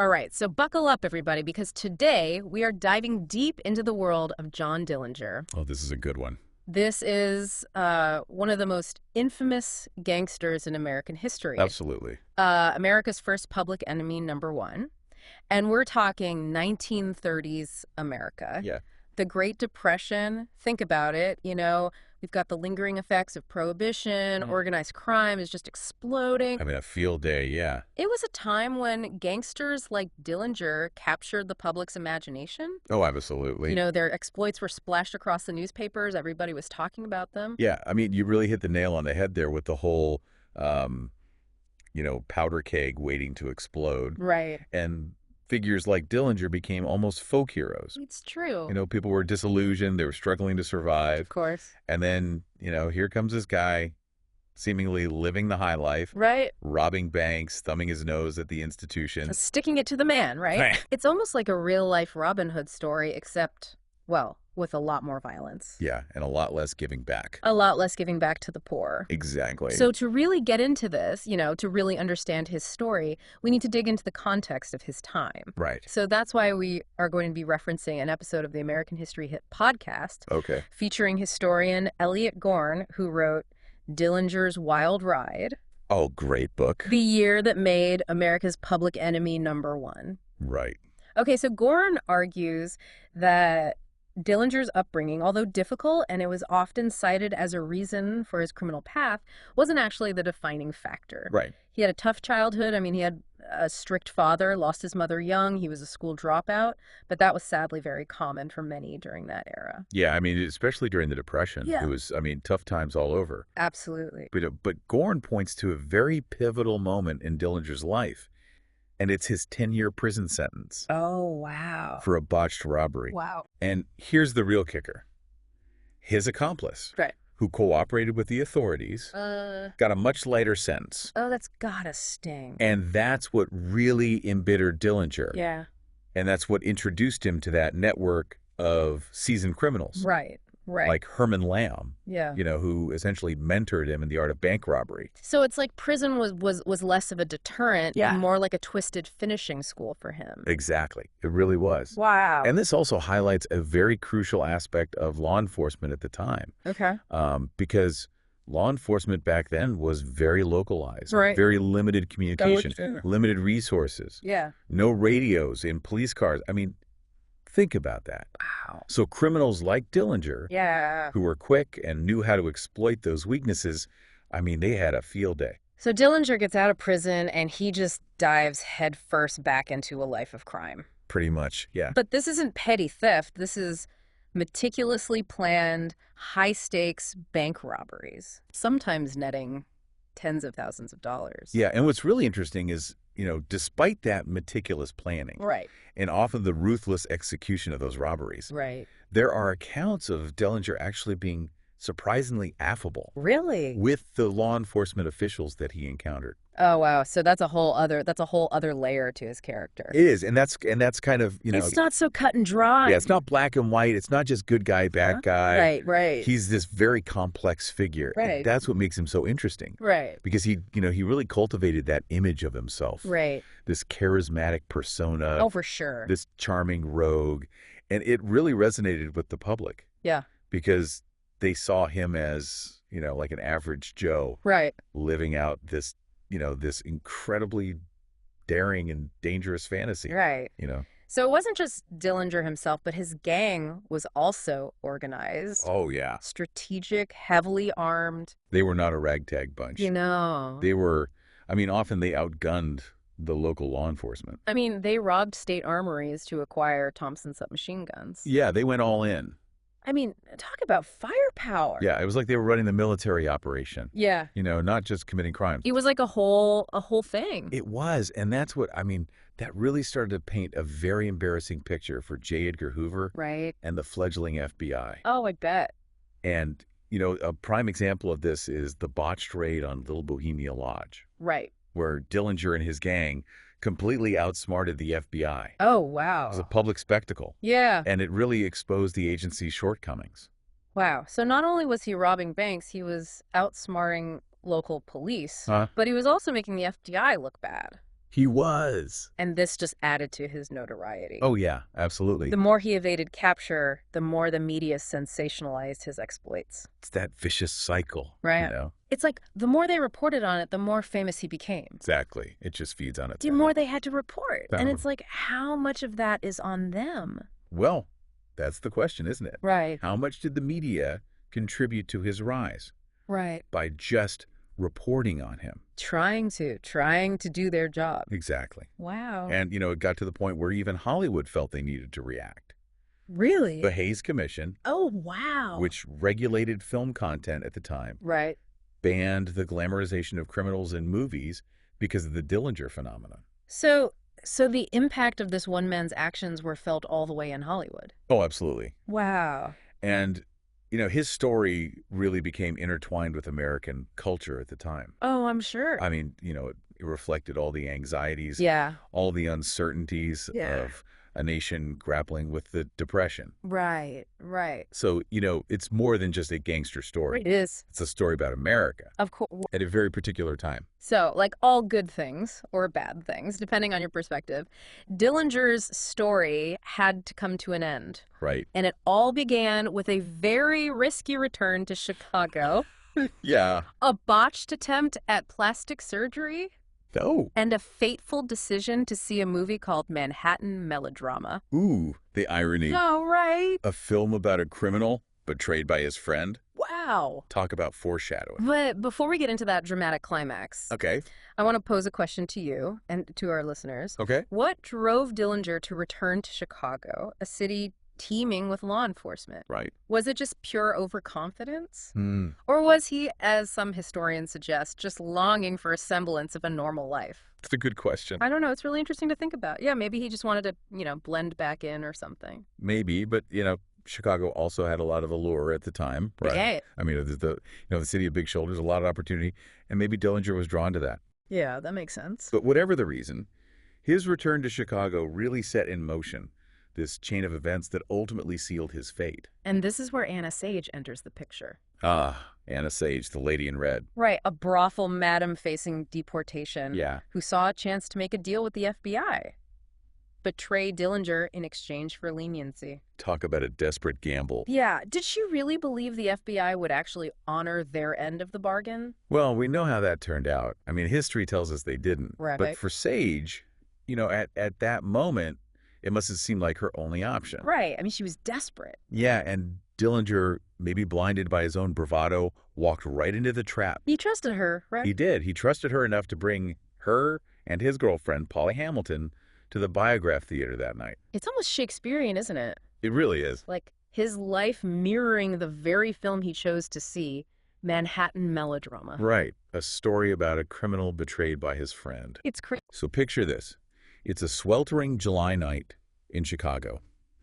All right, so buckle up, everybody, because today we are diving deep into the world of John Dillinger. Oh, this is a good one. This is one of the most infamous gangsters in American history. Absolutely. America's first public enemy, number one. And we're talking 1930s America. Yeah. The Great Depression, think about it, we've got the lingering effects of prohibition, organized crime is just exploding. I mean, a field day, yeah. It was a time when gangsters like Dillinger captured the public's imagination. Oh, absolutely. Their exploits were splashed across the newspapers. Everybody was talking about them. Yeah, I mean, you really hit the nail on the head there with the whole, powder keg waiting to explode. Right. And figures like Dillinger became almost folk heroes. It's true. People were disillusioned. They were struggling to survive. Of course. And then, here comes this guy seemingly living the high life. Right. Robbing banks, thumbing his nose at the institution. Sticking it to the man, right? It's almost like a real-life Robin Hood story, except, well, with a lot more violence. Yeah, and a lot less giving back. A lot less giving back to the poor. Exactly. So to really get into this, to really understand his story, we need to dig into the context of his time. Right. So that's why we are going to be referencing an episode of the American History Hit podcast. Okay. Featuring historian Elliot Gorn, who wrote Dillinger's Wild Ride. Oh, great book. The year that made America's public enemy number one. Right. Okay, so Gorn argues that Dillinger's upbringing, although difficult and it was often cited as a reason for his criminal path, wasn't actually the defining factor. Right. He had a tough childhood. I mean, he had a strict father, lost his mother young. He was a school dropout, but that was sadly very common for many during that era. Yeah, I mean, especially during the Depression. Yeah. It was, tough times all over. Absolutely. But Gorn points to a very pivotal moment in Dillinger's life, and it's his 10-year prison sentence. Oh, wow. For a botched robbery. Wow. And here's the real kicker. His accomplice, Right. who cooperated with the authorities, got a much lighter sentence. Oh, that's gotta sting. And that's what really embittered Dillinger. Yeah. And that's what introduced him to that network of seasoned criminals. Right. Right. Like Herman Lamb, yeah. Who essentially mentored him in the art of bank robbery. So it's like prison was less of a deterrent, and more like a twisted finishing school for him. Exactly. It really was. Wow. And this also highlights a very crucial aspect of law enforcement at the time. Okay. Because law enforcement back then was very localized. Right. Very limited communication, limited resources. Yeah. No radios in police cars. I mean, think about that. Wow. So criminals like Dillinger, who were quick and knew how to exploit those weaknesses, they had a field day. So Dillinger gets out of prison and he just dives headfirst back into a life of crime. Pretty much, yeah. But this isn't petty theft. This is meticulously planned, high-stakes bank robberies, sometimes netting tens of thousands of dollars. Yeah, and what's really interesting is, despite that meticulous planning, right, and often the ruthless execution of those robberies, right, there are accounts of Dillinger actually being surprisingly affable. Really? With the law enforcement officials that he encountered. Oh, wow. So that's a whole other layer to his character. It is, and that's kind of, It's not so cut and dry. Yeah, it's not black and white. It's not just good guy, bad guy. Right. He's this very complex figure. Right. And that's what makes him so interesting. Right. Because he really cultivated that image of himself. Right. This charismatic persona. Oh, for sure. This charming rogue. And it really resonated with the public. Yeah. Because they saw him as, like an average Joe. Right. Living out this, this incredibly daring and dangerous fantasy. Right. So it wasn't just Dillinger himself, but his gang was also organized. Oh, yeah. Strategic, heavily armed. They were not a ragtag bunch. They were, often they outgunned the local law enforcement. They robbed state armories to acquire Thompson submachine guns. Yeah, they went all in. Talk about firepower. Yeah, it was like they were running the military operation. Yeah. Not just committing crimes. It was like a whole thing. It was, and that's what, that really started to paint a very embarrassing picture for J. Edgar Hoover. Right. And the fledgling FBI. Oh, I bet. And, a prime example of this is the botched raid on Little Bohemia Lodge. Right. Where Dillinger and his gang completely outsmarted the FBI. Oh, wow. It was a public spectacle. Yeah. And it really exposed the agency's shortcomings. Wow. So not only was he robbing banks, he was outsmarting local police, but he was also making the FBI look bad. He was. And this just added to his notoriety. Oh, yeah, absolutely. The more he evaded capture, the more the media sensationalized his exploits. It's that vicious cycle, Right. you know? It's like the more they reported on it, the more famous he became. Exactly. It just feeds on The itself. more they had to report. And it's like, how much of that is on them? Well, that's the question, isn't it? Right. How much did the media contribute to his rise? Right. By just reporting on him. Trying to do their job. Exactly. Wow. And, it got to the point where even Hollywood felt they needed to react. Really? The Hays Commission, Oh, wow. which regulated film content at the time, Right. banned the glamorization of criminals in movies because of the Dillinger phenomenon. So the impact of this one man's actions were felt all the way in Hollywood. Oh, absolutely. Wow. And, his story really became intertwined with American culture at the time. Oh, I'm sure. I mean, it reflected all the anxieties, Yeah. all the uncertainties of a nation grappling with the Depression. Right. Right. So, it's more than just a gangster story. It is. It's a story about America Of course. at a very particular time. So, like all good things or bad things, depending on your perspective, Dillinger's story had to come to an end. Right. And it all began with a very risky return to Chicago, Yeah. a botched attempt at plastic surgery, Oh. and a fateful decision to see a movie called Manhattan Melodrama. Ooh, the irony. Oh, right. A film about a criminal betrayed by his friend. Wow. Talk about foreshadowing. But before we get into that dramatic climax, Okay. I want to pose a question to you and to our listeners. Okay. What drove Dillinger to return to Chicago, a city teeming with law enforcement? Right. Was it just pure overconfidence? Hmm. Or was he, as some historians suggest, just longing for a semblance of a normal life? That's a good question. I don't know. It's really interesting to think about. Yeah, maybe he just wanted to, blend back in or something. Maybe, but, Chicago also had a lot of allure at the time, right? Yeah. I mean, the city of big shoulders, a lot of opportunity, and maybe Dillinger was drawn to that. Yeah, that makes sense. But whatever the reason, his return to Chicago really set in motion this chain of events that ultimately sealed his fate. And this is where Anna Sage enters the picture. Ah, Anna Sage, the lady in red. Right, a brothel madam facing deportation. Yeah. Who saw a chance to make a deal with the FBI. Betray Dillinger in exchange for leniency. Talk about a desperate gamble. Yeah, did she really believe the FBI would actually honor their end of the bargain? Well, we know how that turned out. I mean, history tells us they didn't. Right. But for Sage, at that moment, it must have seemed like her only option. Right. I mean, she was desperate. Yeah, and Dillinger, maybe blinded by his own bravado, walked right into the trap. He trusted her, right? He did. He trusted her enough to bring her and his girlfriend, Polly Hamilton, to the Biograph Theater that night. It's almost Shakespearean, isn't it? It really is. Like his life mirroring the very film he chose to see, Manhattan Melodrama. Right. A story about a criminal betrayed by his friend. It's crazy. So picture this. It's a sweltering July night in Chicago,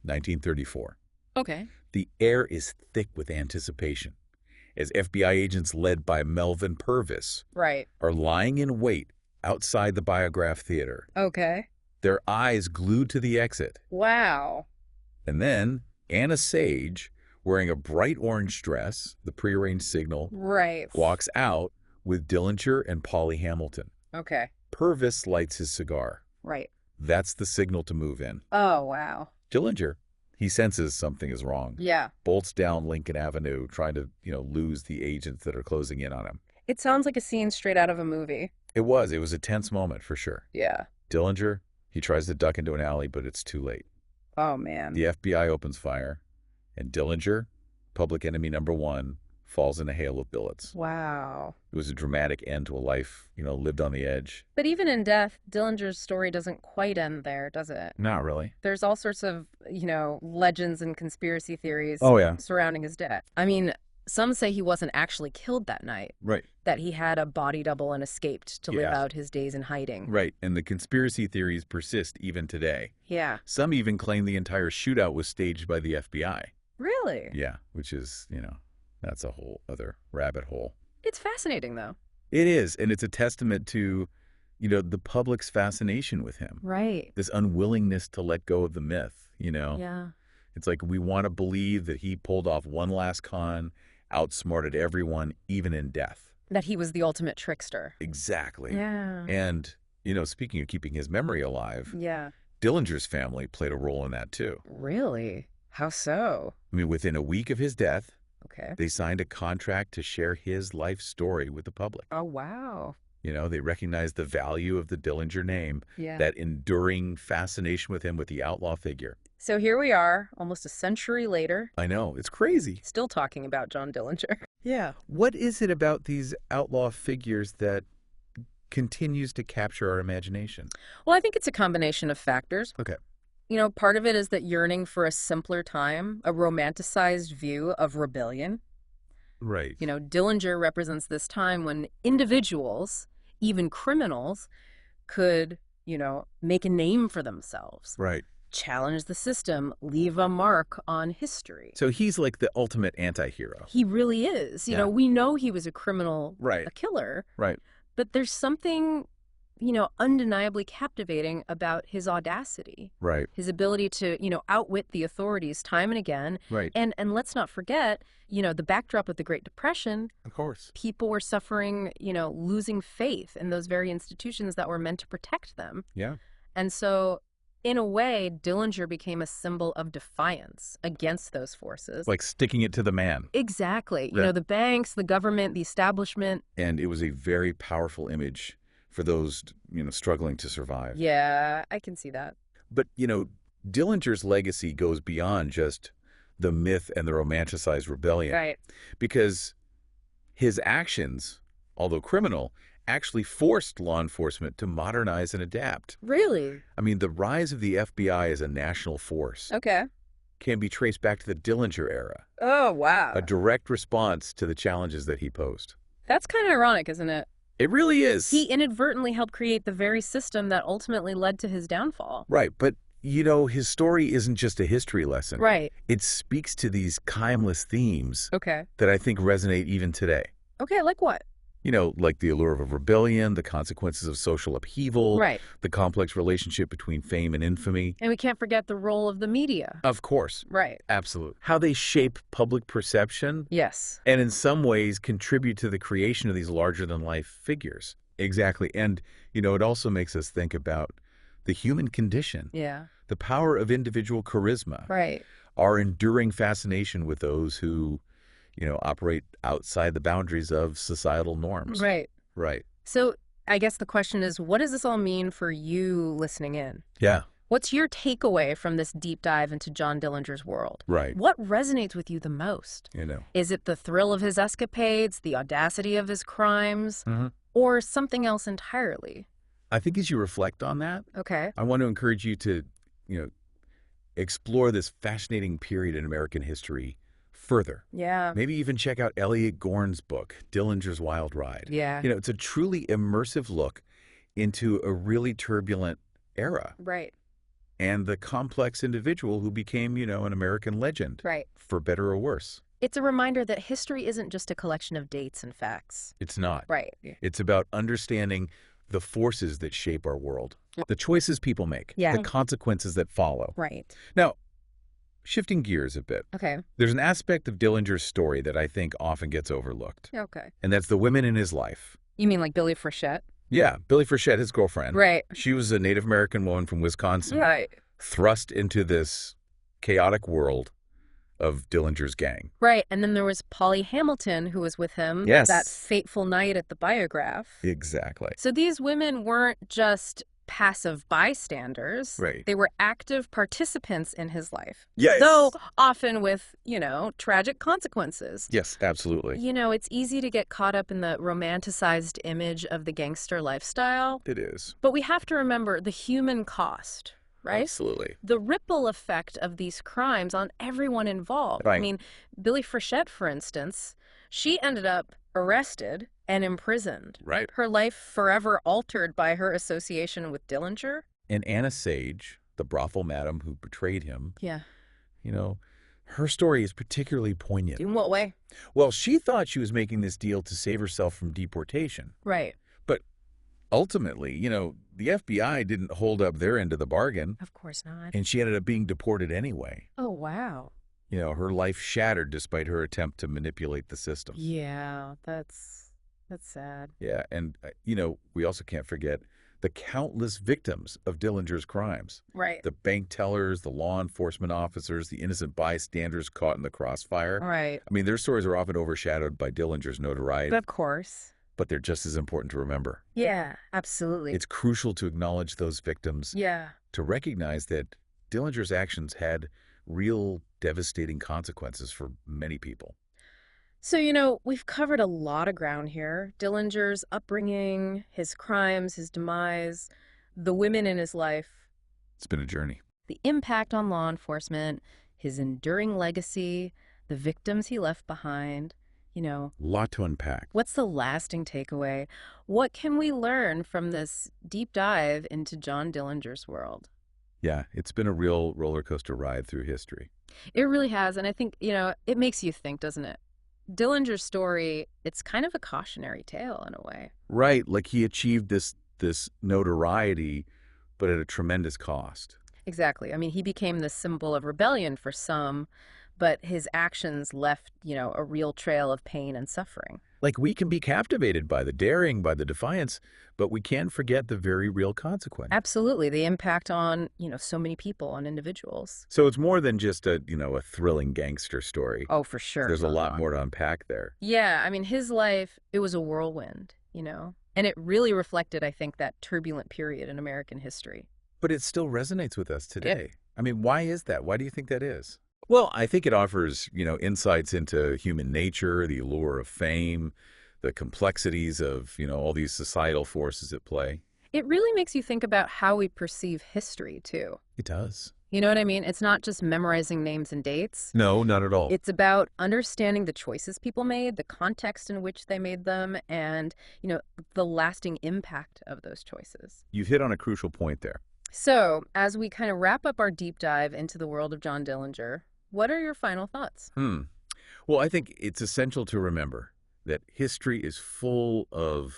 1934. Okay. The air is thick with anticipation as FBI agents led by Melvin Purvis Right. are lying in wait outside the Biograph Theater, Okay. their eyes glued to the exit. Wow. And then Anna Sage, wearing a bright orange dress, the prearranged signal, Right. walks out with Dillinger and Polly Hamilton. Okay. Purvis lights his cigar. Right. That's the signal to move in. Oh, wow. Dillinger, he senses something is wrong. Yeah. Bolts down Lincoln Avenue, trying to, lose the agents that are closing in on him. It sounds like a scene straight out of a movie. It was a tense moment for sure. Yeah. Dillinger, he tries to duck into an alley, but it's too late. Oh, man. The FBI opens fire, and Dillinger, public enemy number one, falls in a hail of bullets. Wow. It was a dramatic end to a life, lived on the edge. But even in death, Dillinger's story doesn't quite end there, does it? Not really. There's all sorts of, legends and conspiracy theories surrounding his death. I mean, some say he wasn't actually killed that night. Right. That he had a body double and escaped to live Yeah. out his days in hiding. Right. And the conspiracy theories persist even today. Yeah. Some even claim the entire shootout was staged by the FBI. Really? Yeah, which is, that's a whole other rabbit hole. It's fascinating, though. It is, and it's a testament to, the public's fascination with him. Right. This unwillingness to let go of the myth, Yeah. It's like we want to believe that he pulled off one last con, outsmarted everyone, even in death. That he was the ultimate trickster. Exactly. Yeah. And, speaking of keeping his memory alive, Yeah. Dillinger's family played a role in that too. Really? How so? I mean, within a week of his death, Okay. they signed a contract to share his life story with the public. Oh, wow. They recognized the value of the Dillinger name, Yeah. that enduring fascination with him, with the outlaw figure. So here we are, almost a century later, I know, it's crazy. still talking about John Dillinger. Yeah. What is it about these outlaw figures that continues to capture our imagination? Well, I think it's a combination of factors. Okay. Part of it is that yearning for a simpler time, a romanticized view of rebellion. Right. Dillinger represents this time when individuals, even criminals, could, make a name for themselves. Right. Challenge the system, leave a mark on history. So he's like the ultimate anti-hero. He really is. Yeah. We know he was a criminal, Right. a killer. Right. But there's something, undeniably captivating about his audacity. Right. His ability to, outwit the authorities time and again. Right. And let's not forget, the backdrop of the Great Depression. Of course. People were suffering, losing faith in those very institutions that were meant to protect them. Yeah. And so, in a way, Dillinger became a symbol of defiance against those forces. Like sticking it to the man. Exactly. Yeah. The banks, the government, the establishment. And it was a very powerful image for those, struggling to survive. Yeah, I can see that. But, Dillinger's legacy goes beyond just the myth and the romanticized rebellion. Right. Because his actions, although criminal, actually forced law enforcement to modernize and adapt. Really? I mean, the rise of the FBI as a national force Okay. can be traced back to the Dillinger era, Oh, wow. a direct response to the challenges that he posed. That's kind of ironic, isn't it? It really is. He inadvertently helped create the very system that ultimately led to his downfall. Right, but, his story isn't just a history lesson. Right. It speaks to these timeless themes Okay. that I think resonate even today. Okay, like what? Like the allure of rebellion, the consequences of social upheaval, Right. the complex relationship between fame and infamy. And we can't forget the role of the media. Of course. Right. Absolutely. How they shape public perception Yes. and in some ways contribute to the creation of these larger-than-life figures. Exactly. And, it also makes us think about the human condition, Yeah. the power of individual charisma, Right. our enduring fascination with those who, operate outside the boundaries of societal norms. Right. Right. So I guess the question is, what does this all mean for you listening in? Yeah. What's your takeaway from this deep dive into John Dillinger's world? Right. What resonates with you the most? Is it the thrill of his escapades, the audacity of his crimes, or something else entirely? I think as you reflect on that, Okay. I want to encourage you to, explore this fascinating period in American history further. Yeah. Maybe even check out Elliot Gorn's book, Dillinger's Wild Ride. Yeah. It's a truly immersive look into a really turbulent era Right. and the complex individual who became, an American legend. Right. For better or worse. It's a reminder that history isn't just a collection of dates and facts. It's not. Right. It's about understanding the forces that shape our world, the choices people make, Yeah. the consequences that follow. Right. Now, shifting gears a bit, Okay. there's an aspect of Dillinger's story that I think often gets overlooked, Okay. and that's the women in his life. You mean like Billy Frechette? Yeah, Billy Frechette, his girlfriend. Right. She was a Native American woman from Wisconsin, Right. thrust into this chaotic world of Dillinger's gang. Right. And then there was Polly Hamilton, who was with him Yes. that fateful night at the Biograph. Exactly. So these women weren't just passive bystanders. Right. They were active participants in his life. Yes. Though often with, tragic consequences. Yes, absolutely. It's easy to get caught up in the romanticized image of the gangster lifestyle. It is. But we have to remember the human cost, right? Absolutely. The ripple effect of these crimes on everyone involved. Right. I mean, Billy Frechette, for instance, she ended up arrested and imprisoned. Right. Her life forever altered by her association with Dillinger. And Anna Sage, the brothel madam who betrayed him, Yeah. her story is particularly poignant. In what way? Well, she thought she was making this deal to save herself from deportation. Right. But ultimately, the FBI didn't hold up their end of the bargain, Of course not. and she ended up being deported anyway. Oh, wow. Her life shattered despite her attempt to manipulate the system. Yeah, that's sad. Yeah, and, we also can't forget the countless victims of Dillinger's crimes. Right. The bank tellers, the law enforcement officers, the innocent bystanders caught in the crossfire. Right. I mean, their stories are often overshadowed by Dillinger's notoriety, Of course. but they're just as important to remember. Yeah, absolutely. It's crucial to acknowledge those victims, Yeah. to recognize that Dillinger's actions had real devastating consequences for many people. So, we've covered a lot of ground here. Dillinger's upbringing, his crimes, his demise, the women in his life, It's been a journey. the impact on law enforcement, his enduring legacy, the victims he left behind. A lot to unpack. What's the lasting takeaway? What can we learn from this deep dive into John Dillinger's world? Yeah, it's been a real roller coaster ride through history. It really has, and I think, it makes you think, doesn't it? Dillinger's story, it's kind of a cautionary tale in a way. Right, like he achieved this notoriety, but at a tremendous cost. Exactly. I mean, he became the symbol of rebellion for some, but his actions left, a real trail of pain and suffering. Like we can be captivated by the daring, by the defiance, but we can't forget the very real consequence. Absolutely. The impact on, so many people, on individuals. So it's more than just a thrilling gangster story. Oh, for sure. There's a lot more to unpack there. Yeah. I mean, his life, it was a whirlwind, and it really reflected, I think, that turbulent period in American history. But it still resonates with us today. I mean, why is that? Why do you think that is? Well, I think it offers, insights into human nature, the allure of fame, the complexities of, all these societal forces at play. It really makes you think about how we perceive history, too. It does. You know what I mean? It's not just memorizing names and dates. No, not at all. It's about understanding the choices people made, the context in which they made them, and, the lasting impact of those choices. You've hit on a crucial point there. So, as we kind of wrap up our deep dive into the world of John Dillinger, what are your final thoughts? Well, I think it's essential to remember that history is full of,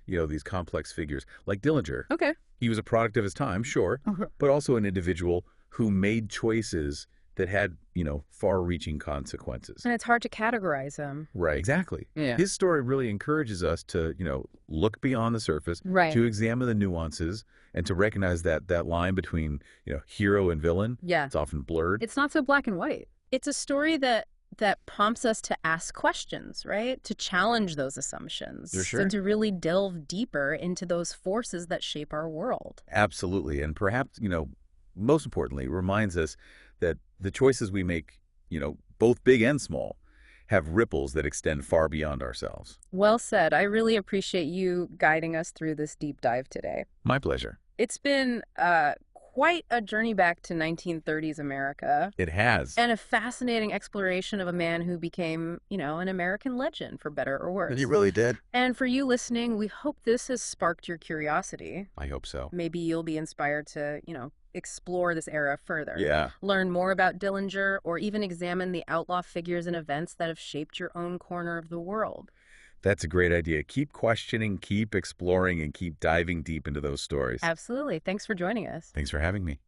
these complex figures. Like Dillinger, Okay. he was a product of his time, sure, but also an individual who made choices that had, far-reaching consequences. And it's hard to categorize them. Right. Exactly. Yeah. His story really encourages us to, look beyond the surface, Right. to examine the nuances, and to recognize that line between, hero and villain. Yeah. It's often blurred. It's not so black and white. It's a story that prompts us to ask questions, right? To challenge those assumptions. For sure. So to really delve deeper into those forces that shape our world. Absolutely. And perhaps, most importantly, reminds us that the choices we make, both big and small, have ripples that extend far beyond ourselves. Well said. I really appreciate you guiding us through this deep dive today. My pleasure. It's been quite a journey back to 1930s America. It has. And a fascinating exploration of a man who became, an American legend, for better or worse. He really did. And for you listening, we hope this has sparked your curiosity. I hope so. Maybe you'll be inspired to, explore this era further. Yeah. Learn more about Dillinger, or even examine the outlaw figures and events that have shaped your own corner of the world. That's a great idea. Keep questioning, keep exploring, and keep diving deep into those stories. Absolutely. Thanks for joining us. Thanks for having me.